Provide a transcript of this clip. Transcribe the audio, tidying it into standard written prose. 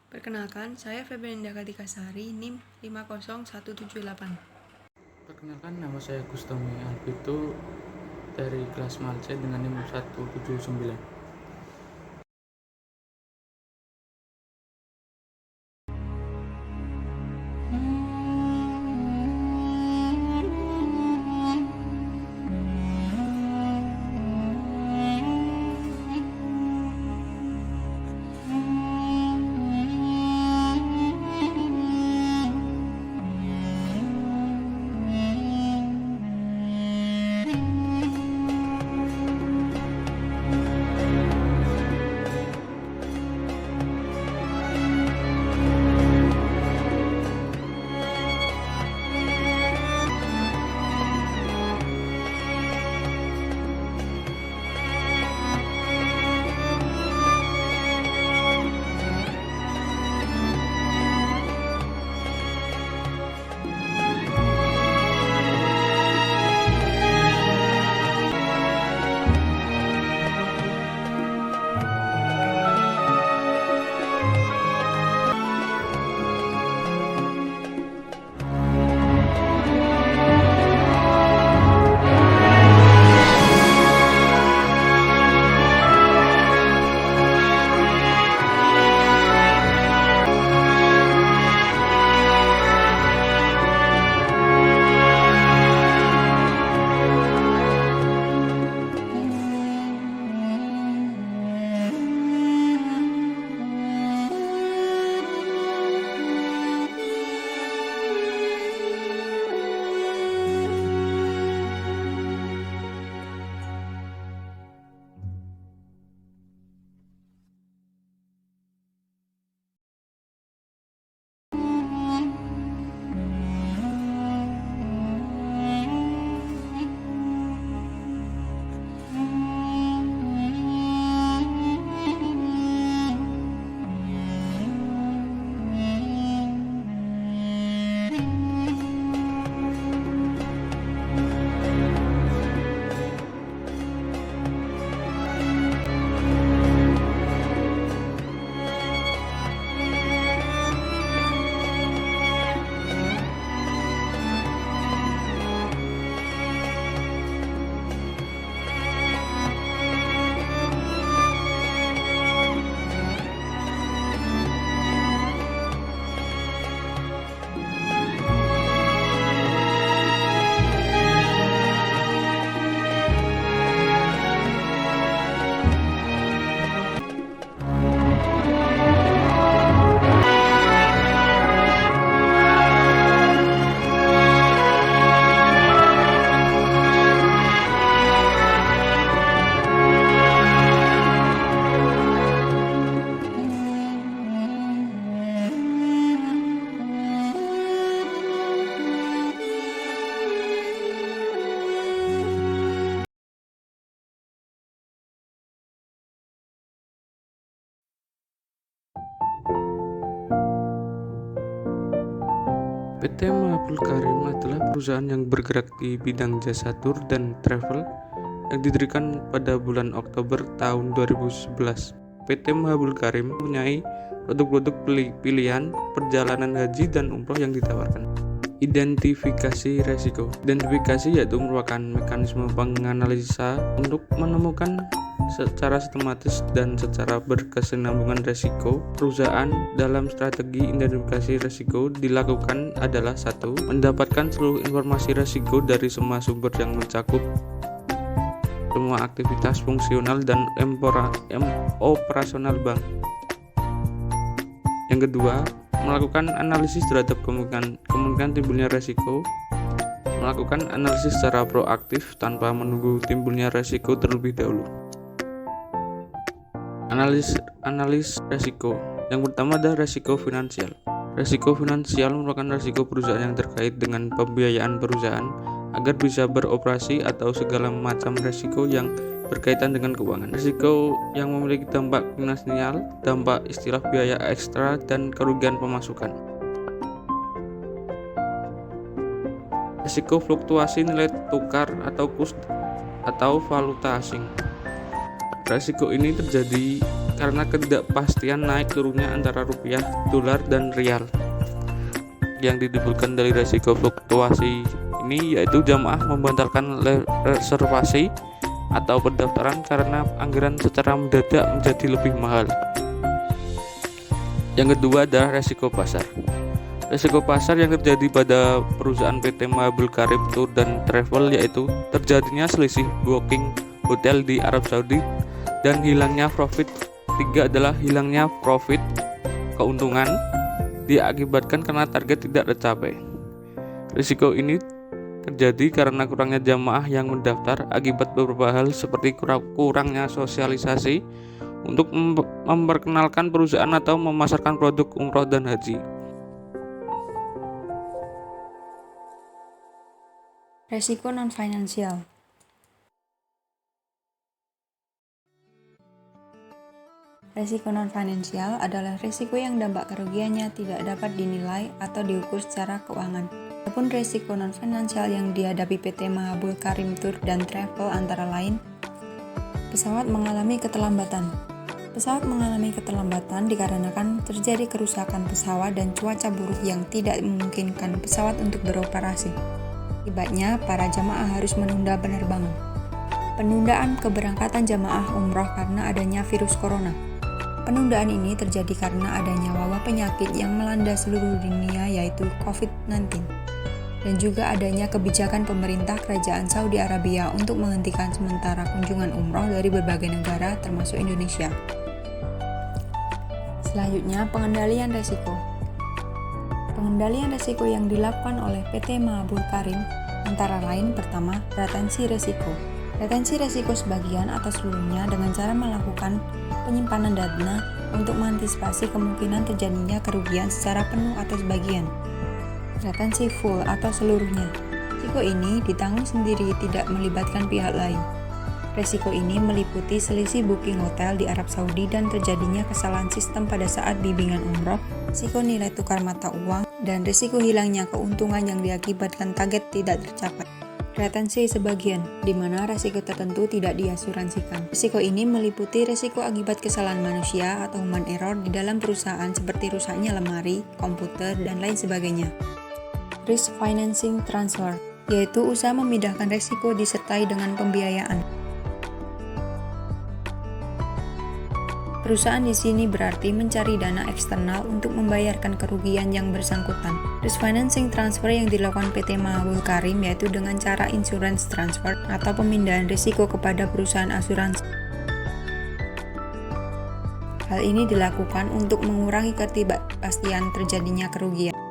Perkenalkan, saya Febrianda Katikasari, NIM 50178. Perkenalkan, nama saya Gustami Alvito dari kelas Malce dengan NIM 179. PT Mahabul Karim adalah perusahaan yang bergerak di bidang jasa tur dan travel yang didirikan pada bulan Oktober tahun 2011. PT Mahabul Karim mempunyai produk-produk pilihan perjalanan haji dan umroh yang ditawarkan. Identifikasi resiko. Identifikasi yaitu merupakan mekanisme penganalisa untuk menemukan secara sistematis dan secara berkesinambungan resiko perusahaan. Dalam strategi identifikasi resiko dilakukan adalah 1. Mendapatkan seluruh informasi resiko dari semua sumber yang mencakup semua aktivitas fungsional dan operasional bank. Yang kedua, melakukan analisis terhadap kemungkinan timbulnya resiko. Melakukan analisis secara proaktif tanpa menunggu timbulnya resiko terlebih dahulu. Analis resiko. Yang pertama adalah resiko finansial. Resiko finansial merupakan resiko perusahaan yang terkait dengan pembiayaan perusahaan agar bisa beroperasi atau segala macam resiko yang berkaitan dengan keuangan. Risiko yang memiliki dampak finansial, dampak istilah biaya ekstra, dan kerugian pemasukan. Risiko fluktuasi nilai tukar atau kurs atau valuta asing. Risiko ini terjadi karena ketidakpastian naik turunnya antara rupiah, dolar, dan rial. Yang ditimbulkan dari resiko fluktuasi ini yaitu jamaah membatalkan reservasi atau pendaftaran karena anggaran secara mendadak menjadi lebih mahal. Yang kedua adalah resiko pasar. Resiko pasar yang terjadi pada perusahaan PT Mahabul Karim Tour dan Travel yaitu terjadinya selisih booking hotel di Arab Saudi dan hilangnya profit. Tiga adalah hilangnya profit, keuntungan diakibatkan karena target tidak tercapai. Risiko ini terjadi karena kurangnya jamaah yang mendaftar akibat beberapa hal seperti kurangnya sosialisasi untuk memperkenalkan perusahaan atau memasarkan produk umroh dan haji. Resiko non-finansial. Resiko non-finansial adalah resiko yang dampak kerugiannya tidak dapat dinilai atau diukur secara keuangan. Adapun resiko non-finansial yang dihadapi PT Mahabul Karim Tour dan Travel antara lain, pesawat mengalami keterlambatan. Pesawat mengalami keterlambatan dikarenakan terjadi kerusakan pesawat dan cuaca buruk yang tidak memungkinkan pesawat untuk beroperasi. Akibatnya, para jamaah harus menunda penerbangan. Penundaan keberangkatan jamaah umroh karena adanya virus corona. Penundaan ini terjadi karena adanya wabah penyakit yang melanda seluruh dunia yaitu COVID-19. Dan juga adanya kebijakan pemerintah Kerajaan Saudi Arabia untuk menghentikan sementara kunjungan umroh dari berbagai negara termasuk Indonesia. Selanjutnya, pengendalian resiko. Pengendalian resiko yang dilakukan oleh PT Mahabul Karim antara lain pertama, retensi resiko. Retensi resiko sebagian atau seluruhnya dengan cara melakukan penyimpanan dana untuk mengantisipasi kemungkinan terjadinya kerugian secara penuh atau sebagian. Retensi full atau seluruhnya. Risiko ini ditanggung sendiri tidak melibatkan pihak lain. Risiko ini meliputi selisih booking hotel di Arab Saudi dan terjadinya kesalahan sistem pada saat bimbingan umroh, risiko nilai tukar mata uang, dan risiko hilangnya keuntungan yang diakibatkan target tidak tercapai. Retensi sebagian, di mana risiko tertentu tidak diasuransikan. Risiko ini meliputi risiko akibat kesalahan manusia atau human error di dalam perusahaan seperti rusaknya lemari, komputer, dan lain sebagainya. Risk financing transfer, yaitu usaha memindahkan risiko disertai dengan pembiayaan. Perusahaan di sini berarti mencari dana eksternal untuk membayarkan kerugian yang bersangkutan. Risk financing transfer yang dilakukan PT Mahabul Karim yaitu dengan cara insurance transfer atau pemindahan risiko kepada perusahaan asuransi. Hal ini dilakukan untuk mengurangi ketidakpastian terjadinya kerugian.